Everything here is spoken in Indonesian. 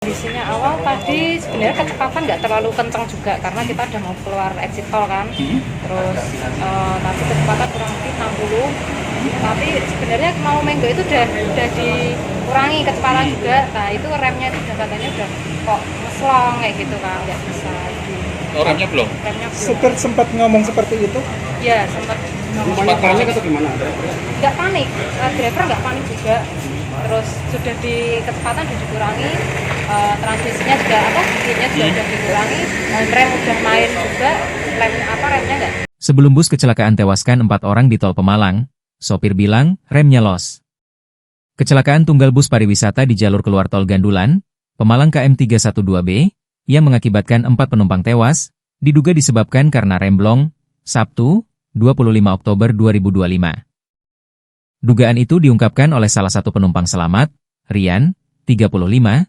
Kondisinya awal tadi sebenarnya kecepatan nggak terlalu kencang juga karena kita udah mau keluar exit tol kan. Terus tadi kecepatan kurang lebih 60. Tapi sebenarnya mau Menggo itu udah dikurangi kecepatan juga. Nah itu remnya itu udah katanya udah kok ngeslong kayak gitu kan, nggak bisa di. Oh, remnya belum? Remnya belum. Supir sempat ngomong seperti itu? Ya sempat. Sempat panik atau gimana? Nggak panik, driver nggak panik juga. Terus sudah kecepatan sudah dikurangi, transmisinya juga giginya juga udah dikurangi, rem udah main juga, remnya nggak. Sebelum bus kecelakaan tewaskan 4 orang di tol Pemalang, sopir bilang remnya los. Kecelakaan tunggal bus pariwisata di jalur keluar tol Gandulan, Pemalang KM 312B, yang mengakibatkan 4 penumpang tewas, diduga disebabkan karena rem blong, Sabtu, 25 Oktober 2025. Dugaan itu diungkapkan oleh salah satu penumpang selamat, Rian, 35,